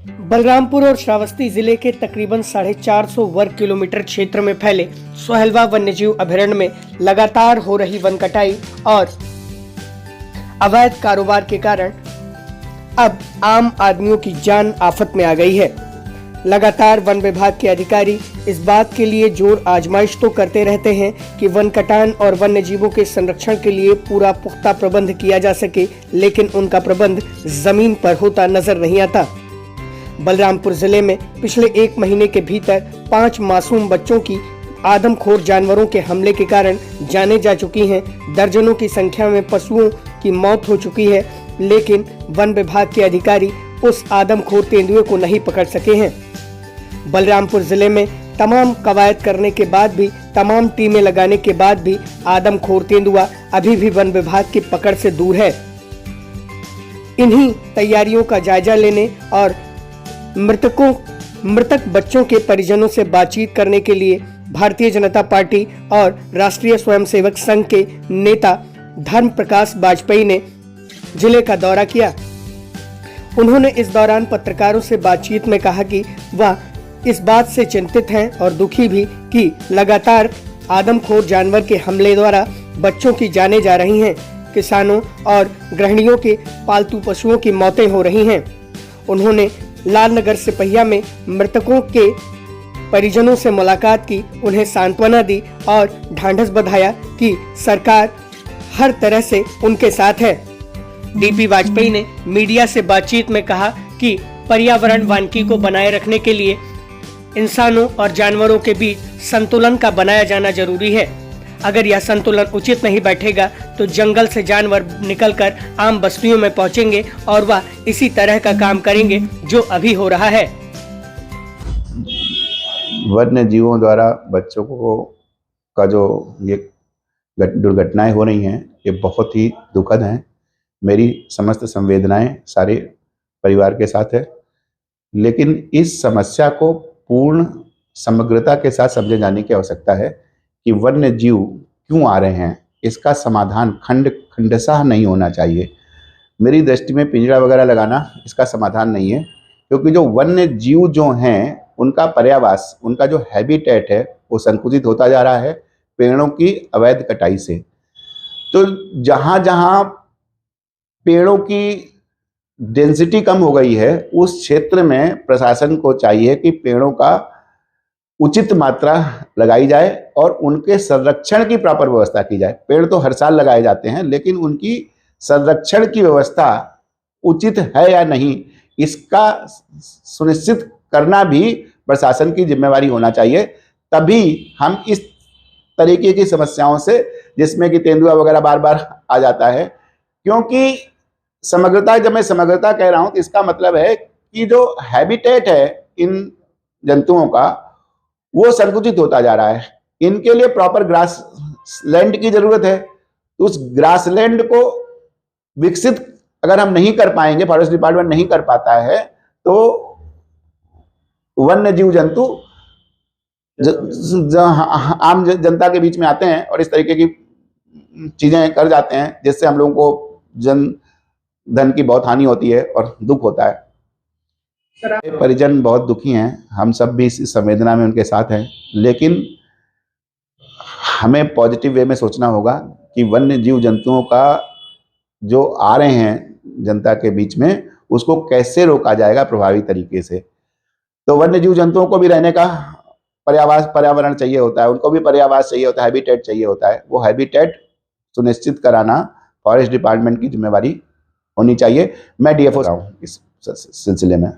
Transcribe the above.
बलरामपुर और श्रावस्ती जिले के तकरीबन 450 वर्ग किलोमीटर क्षेत्र में फैले सोहेलवा वन्यजीव अभयारण्य में लगातार हो रही वन कटाई और अवैध कारोबार के कारण अब आम आदमियों की जान आफत में आ गई है। लगातार वन विभाग के अधिकारी इस बात के लिए जोर आजमाइश तो करते रहते हैं कि वन कटान और वन्य जीवों के संरक्षण के लिए पूरा पुख्ता प्रबंध किया जा सके, लेकिन उनका प्रबंध जमीन पर होता नजर नहीं आता। बलरामपुर जिले में पिछले 1 महीने के भीतर 5 मासूम बच्चों की आदमखोर जानवरों के हमले के कारण जानें जा चुकी हैं। दर्जनों की संख्या में पशुओं की मौत हो चुकी है, लेकिन वन विभाग के अधिकारी उस आदमखोर तेंदुए को नहीं पकड़ सके हैं। बलरामपुर जिले में तमाम कवायद करने के बाद भी, तमाम टीमें लगाने के बाद भी आदमखोर तेंदुआ अभी भी वन विभाग की पकड़ से दूर है। इन्हीं तैयारियों का जायजा लेने और मृतक बच्चों के परिजनों से बातचीत करने के लिए भारतीय जनता पार्टी और राष्ट्रीय स्वयंसेवक संघ के नेता धर्म प्रकाश वाजपेयी ने जिले का दौरा किया। उन्होंने इस दौरान पत्रकारों से बातचीत में कहा कि वह इस बात से चिंतित हैं और दुखी भी कि लगातार आदमखोर जानवर के हमले द्वारा बच्चों की जानें जा रही हैं, किसानों और गृहिणियों के पालतू पशुओं की मौतें हो रही हैं। उन्होंने लालनगर सिपहिया में मृतकों के परिजनों से मुलाकात की, उन्हें सांत्वना दी और ढांढस बंधाया कि सरकार हर तरह से उनके साथ है। डीपी वाजपेयी ने मीडिया से बातचीत में कहा कि पर्यावरण वानिकी को बनाए रखने के लिए इंसानों और जानवरों के बीच संतुलन का बनाया जाना जरूरी है। अगर यह संतुलन उचित नहीं बैठेगा तो जंगल से जानवर निकलकर आम बस्तियों में पहुंचेंगे और वह इसी तरह का काम करेंगे जो अभी हो रहा है। वन्य जीवों द्वारा बच्चों को का जो ये दुर्घटनाएं हो रही हैं, ये बहुत ही दुखद हैं। मेरी समस्त संवेदनाएं सारे परिवार के साथ है, लेकिन इस समस्या को पूर्ण समग्रता के साथ समझे जाने की आवश्यकता है कि वन्य जीव क्यों आ रहे हैं। इसका समाधान खंडशः नहीं होना चाहिए। मेरी दृष्टि में पिंजरा वगैरह लगाना इसका समाधान नहीं है, क्योंकि जो वन्य जीव जो हैं उनका पर्यावास, उनका जो हैबिटेट है वो संकुचित होता जा रहा है पेड़ों की अवैध कटाई से। तो जहाँ जहाँ पेड़ों की डेंसिटी कम हो गई है उस क्षेत्र में प्रशासन को चाहिए कि पेड़ों का उचित मात्रा लगाई जाए और उनके संरक्षण की प्रॉपर व्यवस्था की जाए। पेड़ तो हर साल लगाए जाते हैं, लेकिन उनकी संरक्षण की व्यवस्था उचित है या नहीं, इसका सुनिश्चित करना भी प्रशासन की जिम्मेवारी होना चाहिए। तभी हम इस तरीके की समस्याओं से, जिसमें कि तेंदुआ वगैरह बार बार आ जाता है, क्योंकि समग्रता, जब मैं समग्रता कह रहा हूं तो इसका मतलब है कि जो हैबिटेट है इन जंतुओं का वो संकुचित होता जा रहा है। इनके लिए प्रॉपर ग्रास लैंड की जरूरत है। तो उस ग्रास लैंड को विकसित अगर हम नहीं कर पाएंगे, फॉरेस्ट डिपार्टमेंट नहीं कर पाता है, तो वन्य जीव जंतु आम जनता के बीच में आते हैं और इस तरीके की चीजें कर जाते हैं, जिससे हम लोगों को धन की बहुत हानि होती है और दुख होता है। परिजन बहुत दुखी हैं, हम सब भी इस संवेदना में उनके साथ हैं, लेकिन हमें पॉजिटिव वे में सोचना होगा कि वन्य जीव जंतुओं का जो आ रहे हैं जनता के बीच में, उसको कैसे रोका जाएगा प्रभावी तरीके से। तो वन्य जीव जंतुओं को भी रहने का पर्यावरण चाहिए होता है, उनको भी पर्यावास चाहिए होता है, हैबिटेट चाहिए होता है। वो हैबिटेट सुनिश्चित कराना फॉरेस्ट डिपार्टमेंट की जिम्मेवारी होनी चाहिए। मैं डीएफओ हूँ इस सिलसिले में।